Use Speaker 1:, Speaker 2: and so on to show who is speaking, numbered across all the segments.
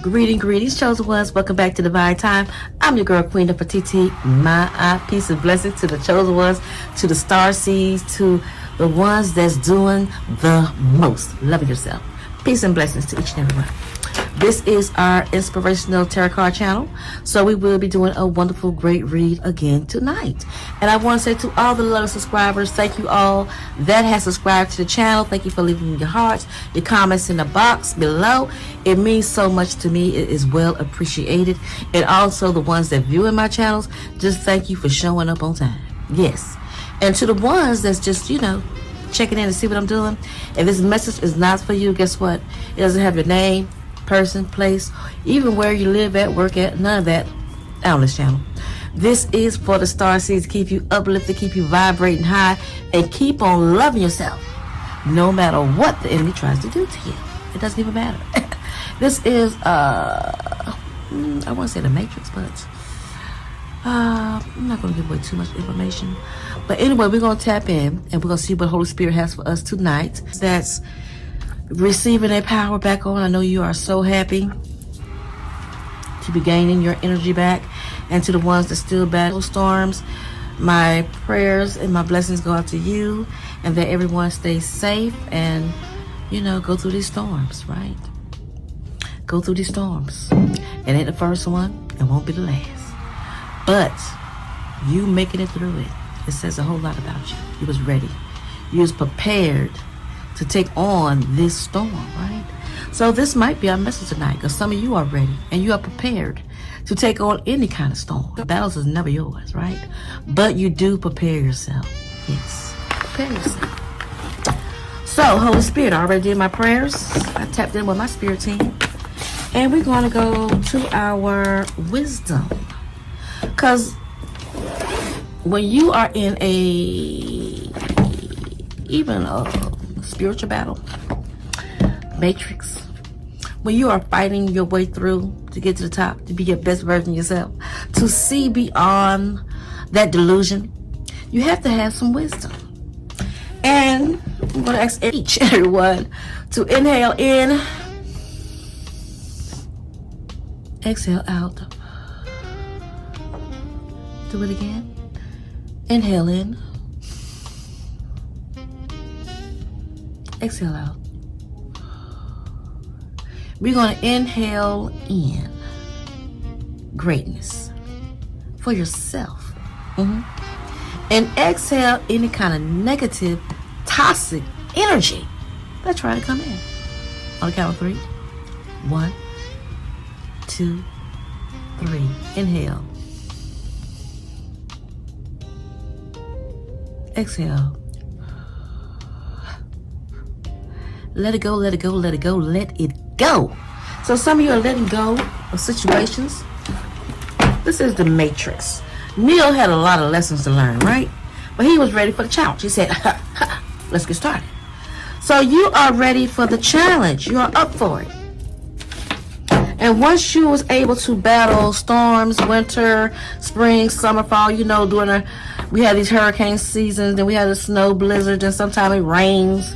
Speaker 1: Greetings, chosen ones. Welcome back to Divine Time. I'm your girl, Queen of Petite. Peace and blessings to the chosen ones, to the star seeds, to the ones that's doing the most. Loving yourself. Peace and blessings to each and every one. This is our inspirational tarot card channel. So we will be doing a wonderful, great read again tonight. And I want to say to all the loving subscribers, thank you all that has subscribed to the channel. Thank you for leaving your hearts, your comments in the box below. It means so much to me. It is well appreciated. And also the ones that view in my channels, just thank you for showing up on time. Yes. And to the ones that's just, checking in to see what I'm doing. If this message is not for you, guess what? It doesn't have your name, person, place, even where you live at, work at, none of that on this channel. This is for the star seeds to keep you uplifted, keep you vibrating high, and keep on loving yourself no matter what the enemy tries to do to you. It doesn't even matter. This is I want to say the Matrix, but I'm not going to give away too much information. But anyway, we're going to tap in and we're going to see what Holy Spirit has for us tonight. That's receiving their power back on. I know you are so happy to be gaining your energy back. And to the ones that still battle storms, my prayers and my blessings go out to you, and that everyone stays safe and, go through these storms, right? Go through these storms. It ain't the first one. It won't be the last. But you making it through it, it says a whole lot about you. You was ready. You was prepared to take on this storm, right? So this might be our message tonight, because some of you are ready and you are prepared to take on any kind of storm. The battles is never yours, right? But you do prepare yourself. Yes, prepare yourself. So Holy Spirit, I already did my prayers. I tapped in with my spirit team, and we're going to go to our wisdom, because when you are in even a spiritual battle, matrix, when you are fighting your way through to get to the top, to be your best version of yourself, to see beyond that delusion, you have to have some wisdom. And I'm going to ask each and everyone to inhale in, exhale out. Do it again. Inhale in, exhale out. We're going to inhale in greatness for yourself. And exhale any kind of negative, toxic energy that try to come in. On the count of 3. 1, 2, 3. Inhale. Exhale. Let it go, let it go, let it go, let it go. So some of you are letting go of situations. This is the Matrix. Neo had a lot of lessons to learn, right? But he was ready for the challenge. He said, let's get started. So you are ready for the challenge. You are up for it. And once you was able to battle storms, winter, spring, summer, fall, we had these hurricane seasons, then we had the snow blizzard, and sometimes it rains.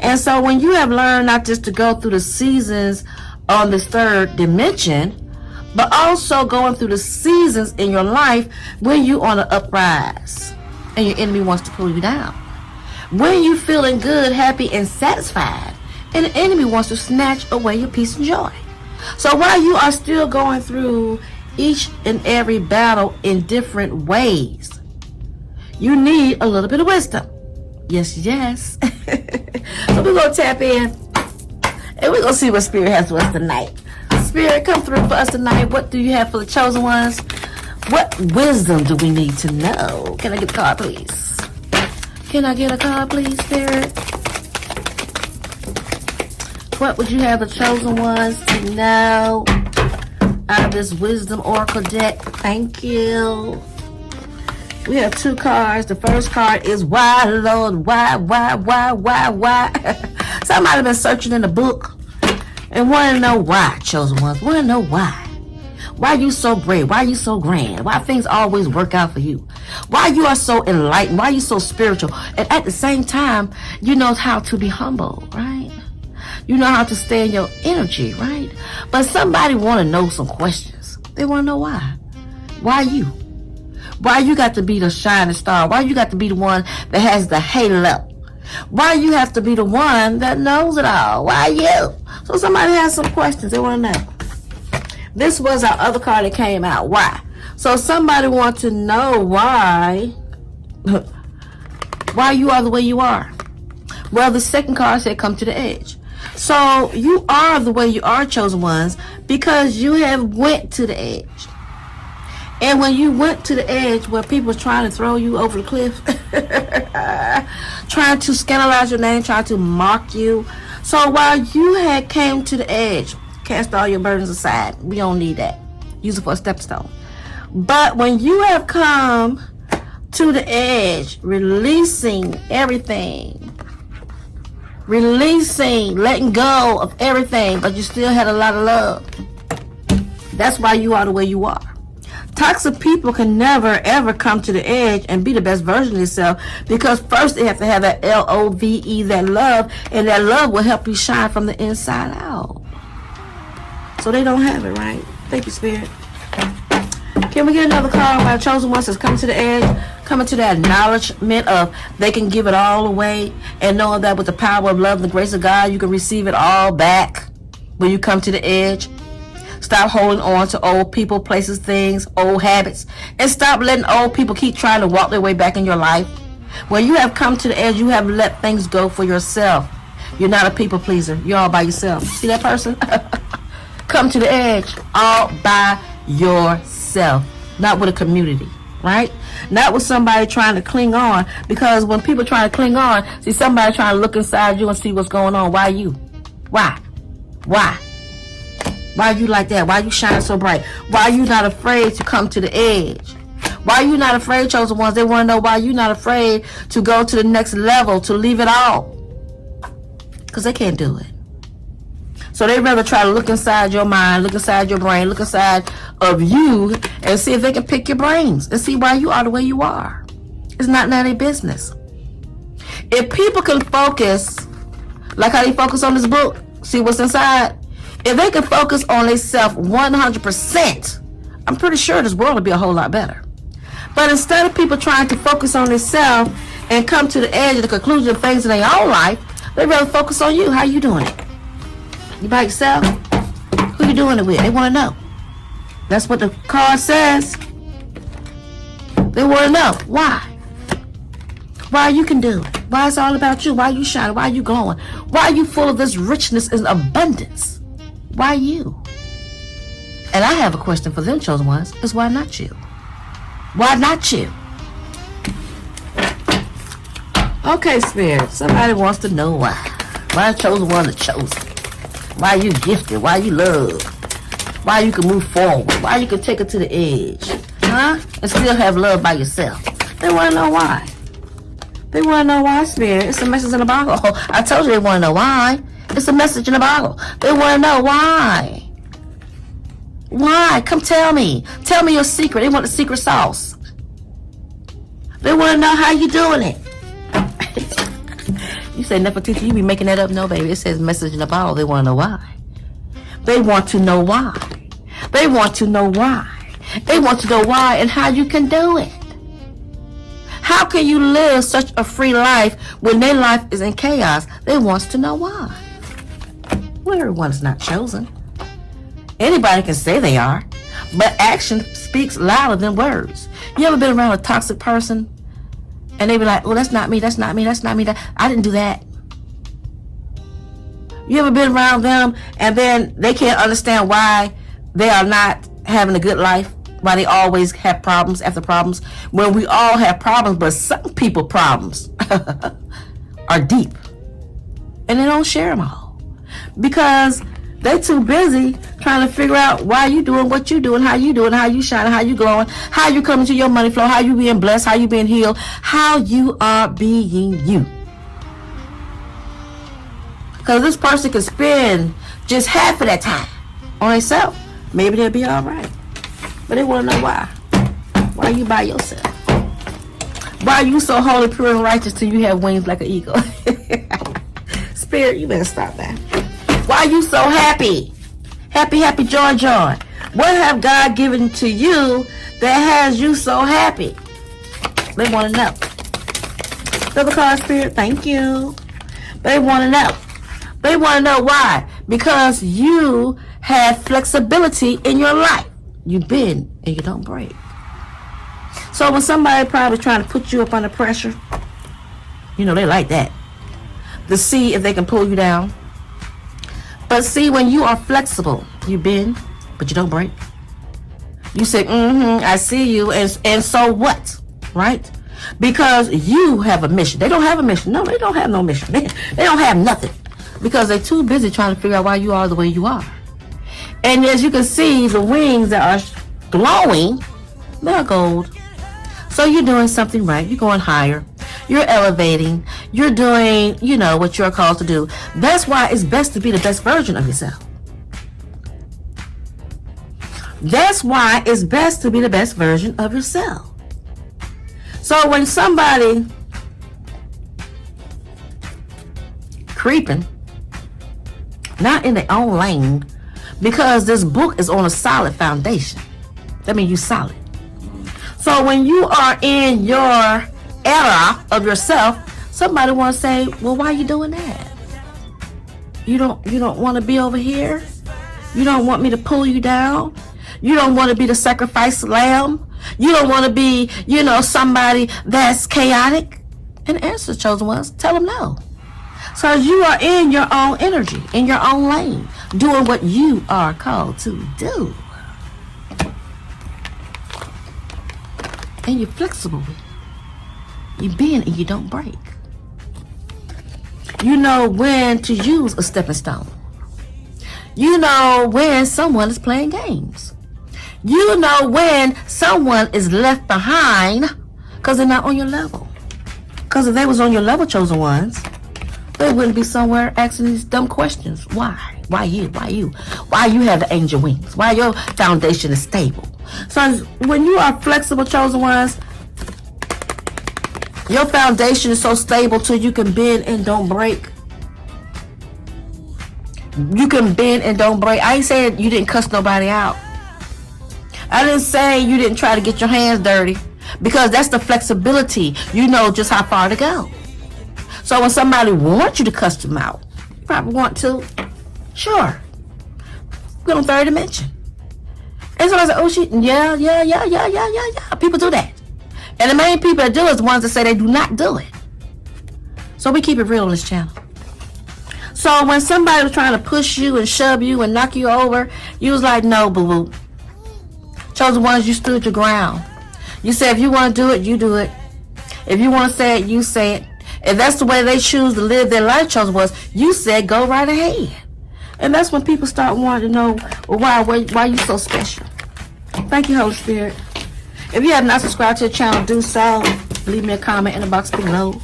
Speaker 1: And so when you have learned not just to go through the seasons on this third dimension, but also going through the seasons in your life when you on an uprise and your enemy wants to pull you down. When you feeling good, happy, and satisfied, and the enemy wants to snatch away your peace and joy. So while you are still going through each and every battle in different ways, you need a little bit of wisdom. Yes. So we're going to tap in and we're going to see what Spirit has for us tonight. Spirit, come through for us tonight. What do you have for the chosen ones? What wisdom do we need to know? Can I get a card, please? Can I get a card, please, Spirit? What would you have the chosen ones to know out of this wisdom oracle deck? Thank you. We have 2 cards. The first card is why, Lord, why? Somebody have been searching in the book and want to know why, chosen ones. Want to know why. Why you so brave? Why you so grand? Why things always work out for you? Why you are so enlightened? Why you so spiritual? And at the same time, you know how to be humble, right? You know how to stay in your energy, right? But somebody want to know some questions. They want to know why. Why you? Why you got to be the shining star? Why you got to be the one that has the halo? Why you have to be the one that knows it all? Why you? So somebody has some questions. They want to know. This was our other card that came out. Why? So somebody wants to know why you are the way you are. Well, the second card said come to the edge. So you are the way you are, chosen ones, because you have went to the edge. And when you went to the edge where people were trying to throw you over the cliff, trying to scandalize your name, trying to mock you. So while you had came to the edge, cast all your burdens aside. We don't need that. Use it for a stepping stone. But when you have come to the edge, releasing everything, letting go of everything, but you still had a lot of love. That's why you are the way you are. Toxic people can never ever come to the edge and be the best version of yourself, because first they have to have that LOVE, that love, and that love will help you shine from the inside out. So they don't have it, right? Thank you, Spirit. Can we get another card by the chosen ones that's coming to the edge, coming to that acknowledgement of they can give it all away, and knowing that with the power of love and the grace of God, you can receive it all back when you come to the edge. Stop holding on to old people, places, things, old habits, and stop letting old people keep trying to walk their way back in your life. When you have come to the edge, you have let things go for yourself. You're not a people pleaser. You're all by yourself. See that person? Come to the edge all by yourself, not with a community, right? Not with somebody trying to cling on, because when people try to cling on, see somebody trying to look inside you and see what's going on. Why you? Why? Why you like that? Why you shine so bright? Why you not afraid to come to the edge? Why you not afraid, chosen ones? They want to know why you not afraid to go to the next level, to leave it all. Because they can't do it. So they rather try to look inside your mind, look inside your brain, look inside of you, and see if they can pick your brains and see why you are the way you are. It's not none of their business. If people can focus, like how they focus on this book, see what's inside. If they can focus on themselves 100%, I'm pretty sure this world will be a whole lot better. But instead of people trying to focus on themselves and come to the edge of the conclusion of things in their own life, they rather focus on you. How you doing it? You by yourself? Who you doing it with? They want to know. That's what the card says. They want to know. Why? Why you can do it? Why it's all about you? Why you shining? Why you glowing? Why are you full of this richness and abundance? Why you? And I have a question for them, chosen ones, is why not you? Why not you? Okay, Spirit, somebody wants to know why. Why the chosen one the chosen? Why you gifted? Why you love? Why you can move forward? Why you can take it to the edge? Huh? And still have love by yourself. They want to know why. They want to know why, Spirit. It's a message in the Bible. Oh, I told you they want to know why. It's a message in the Bible. They want to know why. Why? Come tell me. Tell me your secret. They want the secret sauce. They want to know how you doing it. You say Nefertiti, you be making that up? No, baby. It says message in the Bible. They want to know why. They want to know why. They want to know why. They want to know why and how you can do it. How can you live such a free life when their life is in chaos? They want to know why. Well, everyone's not chosen. Anybody can say they are, but action speaks louder than words. You ever been around a toxic person and they be like, well, that's not me, that's not me, that's not me, I didn't do that. You ever been around them and then they can't understand why they are not having a good life? Why they always have problems after problems? When we all have problems, but some people problems are deep. And they don't share them all. Because they too busy trying to figure out why you doing what you doing, how you doing, how you shining, how you glowing, how you coming to your money flow, how you being blessed, how you being healed, how you are being you. Because this person could spend just half of that time on themselves. Maybe they'll be all right. But they want to know why. Why are you by yourself? Why are you so holy, pure, and righteous till you have wings like an eagle? Spirit, you better stop that. Why are you so happy? Happy, happy, joy, joy. What have God given to you that has you so happy? They want to know. Double card spirit, thank you. They want to know. They want to know why. Because you have flexibility in your life. You bend and you don't break. So when somebody probably trying to put you up under pressure, you know, they like that. To see if they can pull you down. But see, when you are flexible, you bend, but you don't break. You say, I see you, and so what? Right? Because you have a mission. They don't have a mission. No, they don't have no mission. They don't have nothing. Because they're too busy trying to figure out why you are the way you are. And as you can see, the wings that are glowing, they're gold. So you're doing something right. You're going higher. You're elevating. You're doing, you know, what you're called to do. That's why it's best to be the best version of yourself. That's why it's best to be the best version of yourself. So when somebody creeping, not in their own lane, because this book is on a solid foundation. That means you're solid. So when you are in your era of yourself, somebody want to say, well, why are you doing that? You don't want to be over here? You don't want me to pull you down? You don't want to be the sacrifice lamb? You don't want to be, you know, somebody that's chaotic? And answer, chosen ones, tell them no. So you are in your own energy, in your own lane, doing what you are called to do. And you're flexible with it. You bend and you don't break. You know when to use a stepping stone. You know when someone is playing games. You know when someone is left behind because they're not on your level. Because if they was on your level, chosen ones, they wouldn't be somewhere asking these dumb questions. Why? Why you? Why you? Why you have the angel wings? Why your foundation is stable? So when you are flexible, chosen ones, your foundation is so stable till you can bend and don't break. You can bend and don't break. I ain't saying you didn't cuss nobody out. I didn't say you didn't try to get your hands dirty, because that's the flexibility. You know just how far to go. So when somebody wants you to cuss them out, you probably want to. Sure. We're on third dimension. And somebody say, oh shit, yeah. People do that. And the main people that do it is the ones that say they do not do it. So we keep it real on this channel. So when somebody was trying to push you and shove you and knock you over, you was like, no, boo-boo. Chosen ones, you stood your ground. You said if you want to do it, you do it. If you want to say it, you say it. If that's the way they choose to live their life, chosen ones, you said go right ahead. And that's when people start wanting to know, well, why you so special? Thank you, Holy Spirit. If you have not subscribed to the channel, do so. Leave me a comment in the box below.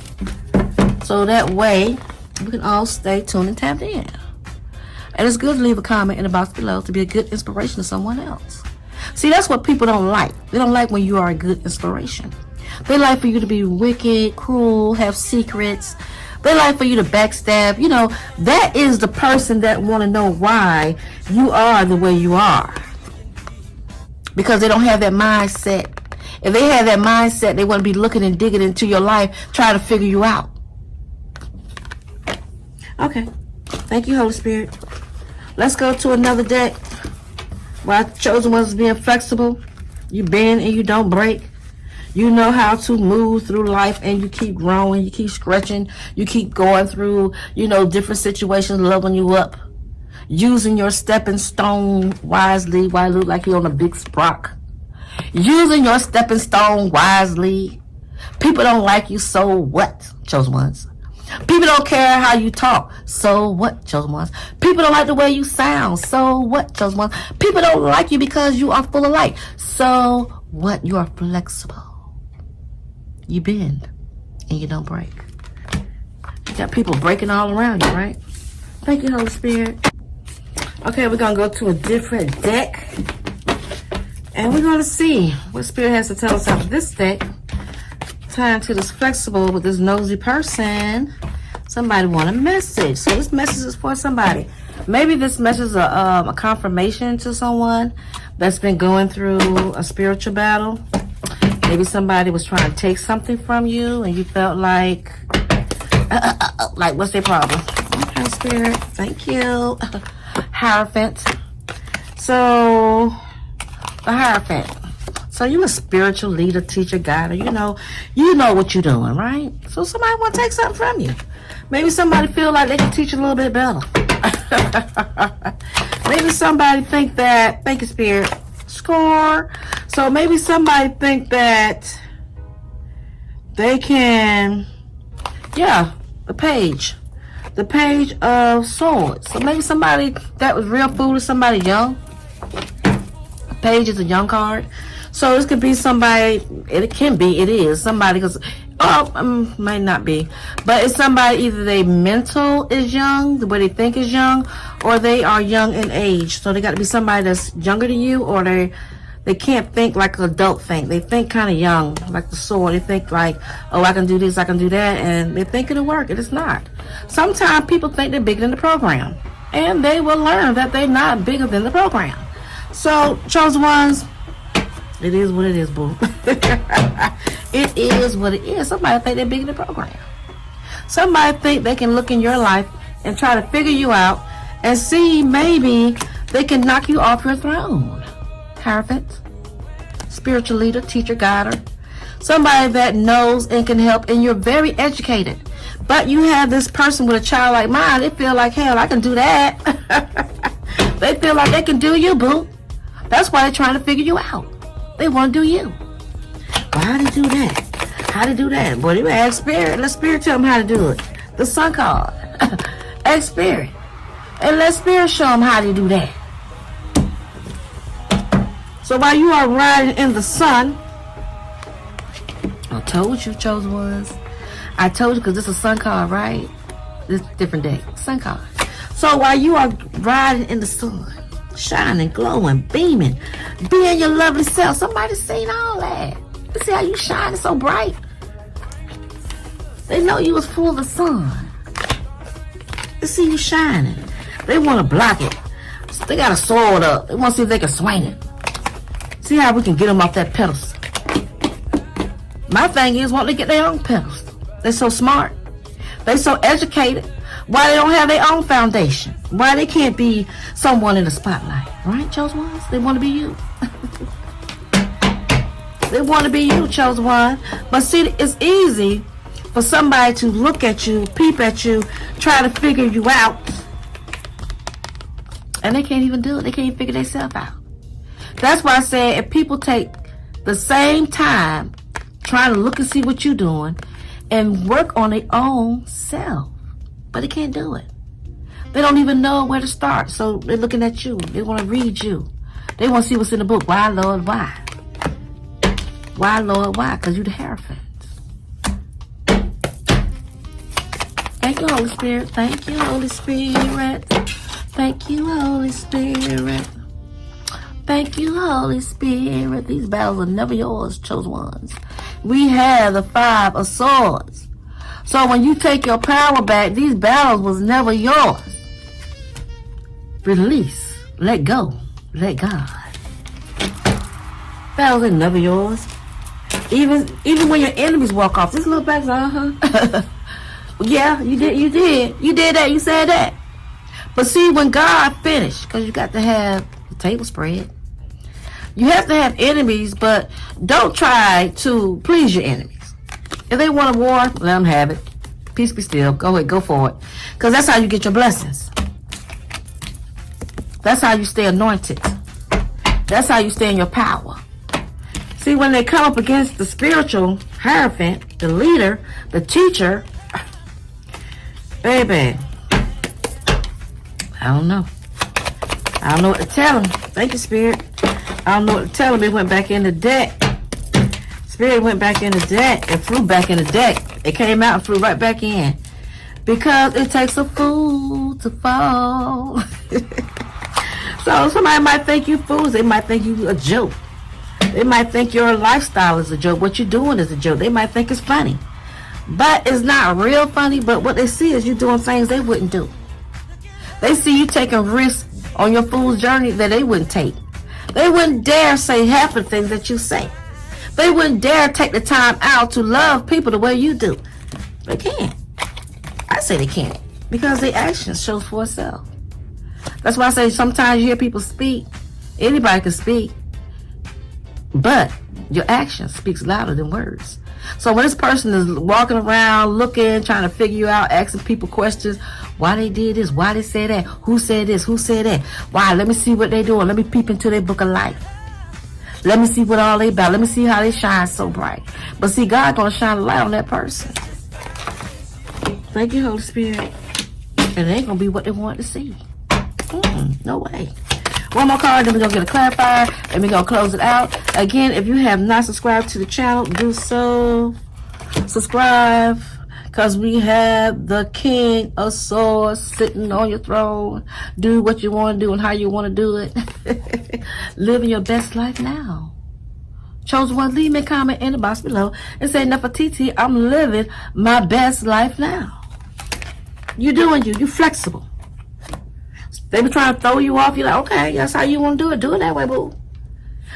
Speaker 1: So that way, we can all stay tuned and tapped in. And it's good to leave a comment in the box below to be a good inspiration to someone else. See, that's what people don't like. They don't like when you are a good inspiration. They like for you to be wicked, cruel, have secrets. They like for you to backstab. You know, that is the person that want to know why you are the way you are. Because they don't have that mindset. If they had that mindset, they wouldn't be looking and digging into your life, trying to figure you out. Okay. Thank you, Holy Spirit. Let's go to another deck. While chosen ones is being flexible, you bend and you don't break. You know how to move through life, and you keep growing, you keep stretching, you keep going through, you know, different situations, leveling you up. Using your stepping stone wisely. Why look like you're on a big sprock? Using your stepping stone wisely. People don't like you, so what, chosen ones? People don't care how you talk, so what, chosen ones? People don't like the way you sound, so what, chosen ones? People don't like you because you are full of light, so what? You are flexible. You bend and you don't break. You got people breaking all around you, right? Thank you, Holy Spirit. Okay, we're going to go to a different deck. And we're going to see what Spirit has to tell us about this deck. Time to this flexible with this nosy person Somebody want a message. So this message is for somebody. Maybe this message is a confirmation to someone that's been going through a spiritual battle. Maybe somebody was trying to take something from you and you felt like what's their problem? Okay, Spirit. Thank you. Hierophant. So, the Hierophant. So you a spiritual leader, teacher, guide. You know what you're doing, right? So somebody want to take something from you. Maybe somebody feel like they can teach you a little bit better. Maybe somebody think that, thank you, Spirit, score. So maybe somebody think that they can, the page of swords. So maybe somebody that was real foolish, somebody young. Page is a young card. So this could be somebody, it is somebody, because, might not be, but it's somebody, either they mental is young, the way they think is young, or they are young in age. So they got to be somebody that's younger than you, or they can't think like an adult think. They think kind of young, like the sword. They think like, oh, I can do this, I can do that, and they think it'll work, and it's not. Sometimes people think they're bigger than the program, and they will learn that they're not bigger than the program. So, chosen ones, it is what it is, boo. It is what it is. Somebody think they're bigger than the program. Somebody think they can look in your life and try to figure you out and see maybe they can knock you off your throne. Hierophant, spiritual leader, teacher, guider. Somebody that knows and can help, and you're very educated. But you have this person with a child like mine, they feel like, hell, I can do that. They feel like they can do you, boo. That's why they're trying to figure you out. They want to do you. Well, how to do that? How to do that? Boy, you ask Spirit. Let Spirit tell them how to do it. The Sun card. Ask Spirit. And let Spirit show them how to do that. So while you are riding in the sun, I told you, chosen ones. I told you, because this is a Sun card, right? This different day. Sun card. So while you are riding in the sun, shining, glowing, beaming, being your lovely self, somebody's seen all that. You see how you shining so bright? They know you was full of the sun. They see you shining. They want to block it. So they got a sword up. They want to see if they can swing it. See how we can get them off that pedestal. My thing is, why don't they get their own pedestal? They're so smart. They're so educated. Why they don't have their own foundation? Why they can't be someone in the spotlight? Right, chosen ones? They want to be you. They want to be you, chosen one. But see, it's easy for somebody to look at you, peep at you, try to figure you out, and they can't even do it. They can't even figure themselves out. That's why I said, if people take the same time trying to look and see what you're doing and work on their own self, but they can't do it. They don't even know where to start. So they're looking at you. They want to read you. They want to see what's in the book. Why, Lord, why? Why, Lord, why? Because you're the Hierophant. Thank you, Holy Spirit. Thank you, Holy Spirit. Thank you, Holy Spirit. Thank you, Holy Spirit. These battles are never yours, chosen ones. We have the 5 of Swords. So when you take your power back, these battles was never yours. Release. Let go. Let God. Battles are never yours. Even when your enemies walk off, this little back, yeah, you did that, you said that. But see, when God finished, because you got to have the table spread, you have to have enemies, but don't try to please your enemies. If they want a war, let them have it. Peace be still. Go ahead, go for it. Because that's how you get your blessings. That's how you stay anointed. That's how you stay in your power. See, when they come up against the spiritual Hierophant, the leader, the teacher, baby, I don't know. I don't know what to tell them. Thank you, Spirit. I don't know what to tell them. It went back in the deck. Spirit went back in the deck and flew back in the deck. It came out and flew right back in. Because it takes a fool to fall. So somebody might think you fools. They might think you a joke. They might think your lifestyle is a joke. What you're doing is a joke. They might think it's funny. But it's not real funny, but what they see is you doing things they wouldn't do. They see you taking risks on your fool's journey that they wouldn't take. They wouldn't dare say half the things that you say. They wouldn't dare take the time out to love people the way you do. They can't. I say they can't because their actions show for itself. That's why I say sometimes you hear people speak. Anybody can speak, but your action speaks louder than words. So when this person is walking around looking, trying to figure you out, asking people questions, why they did this, why they said that, who said this, who said that, why, let me see what they doing, let me peep into their book of life. Let me see what all they about, let me see how they shine so bright. But see, God gonna shine a light on that person. Thank you, Holy Spirit. And it ain't gonna be what they want to see. No way. One more card, then we're gonna get a clarifier, and we're gonna close it out. Again, if you have not subscribed to the channel, do so. Subscribe, because we have the King of Swords sitting on your throne. Do what you want to do and how you want to do it. Living your best life now. Chosen one, leave me a comment in the box below and say, Nefertiti, I'm living my best life now. You doing you flexible. They be trying to throw you off. You're like, okay, that's how you want to do it. Do it that way, boo.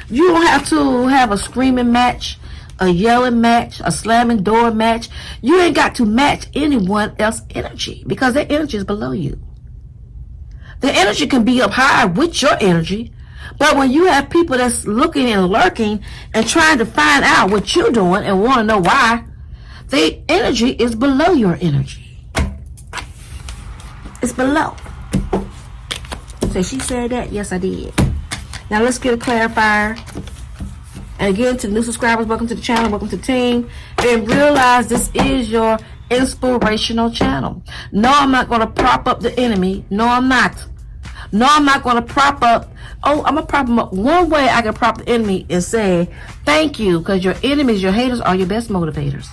Speaker 1: You don't have to have a screaming match, a yelling match, a slamming door match. You ain't got to match anyone else's energy because their energy is below you. The energy can be up high with your energy, but when you have people that's looking and lurking and trying to find out what you're doing and want to know why, their energy is below your energy. It's below. So she said that? Yes, I did. Now let's get a clarifier. And again, to the new subscribers, welcome to the channel, welcome to the team. And realize this is your inspirational channel. No, I'm not going to prop up the enemy. No, I'm not. No, I'm not going to prop up. Oh, I'm going to prop them up. One way I can prop the enemy is say, thank you, because your enemies, your haters, are your best motivators.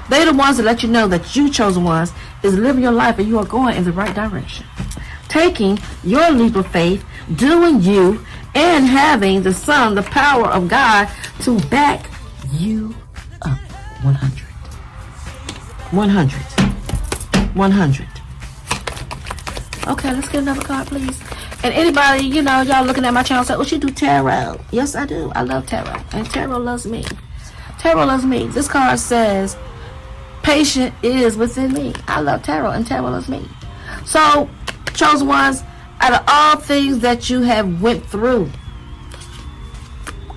Speaker 1: They're the ones that let you know that you chosen ones is living your life and you are going in the right direction. Taking your leap of faith, doing you, and having the Son, the power of God, to back you up. 100. 100. 100. Okay, let's get another card, please. And anybody, you know, y'all looking at my channel say, oh, she do tarot. Yes, I do. I love tarot. And tarot loves me. Tarot loves me. This card says, patience is within me. I love tarot, and tarot loves me. So, chosen ones, out of all things that you have went through,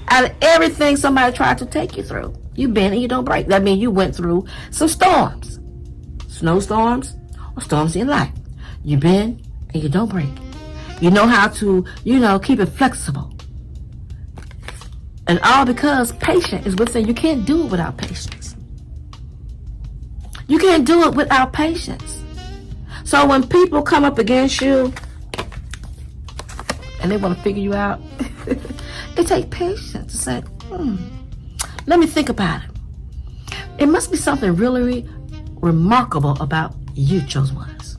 Speaker 1: out of everything somebody tried to take you through, you bend and you don't break. That means you went through some storms, snowstorms, or storms in life. You bend and you don't break. You know how to, you know, keep it flexible. And all because patience is within. You can't do it without patience. You can't do it without patience. So when people come up against you and they want to figure you out, it takes patience to say, let me think about it. It must be something really remarkable about you, chosen ones.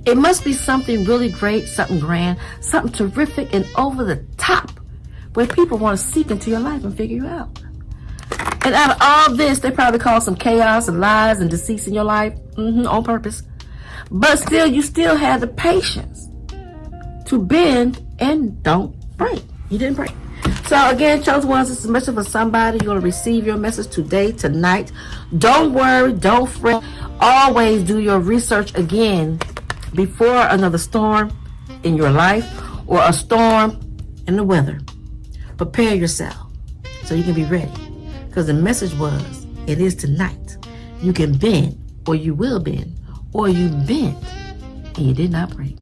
Speaker 1: It must be something really great, something grand, something terrific and over the top where people want to seep into your life and figure you out. And out of all this, they probably cause some chaos and lies and deceits in your life on purpose. But still, you still have the patience to bend and don't break. You didn't break. So again, chosen ones, this is a message for somebody. You're going to receive your message today, tonight. Don't worry, don't fret. Always do your research again before another storm in your life or a storm in the weather. Prepare yourself so you can be ready. Because the message was, it is tonight. You can bend, or you will bend, or you bent and you did not break.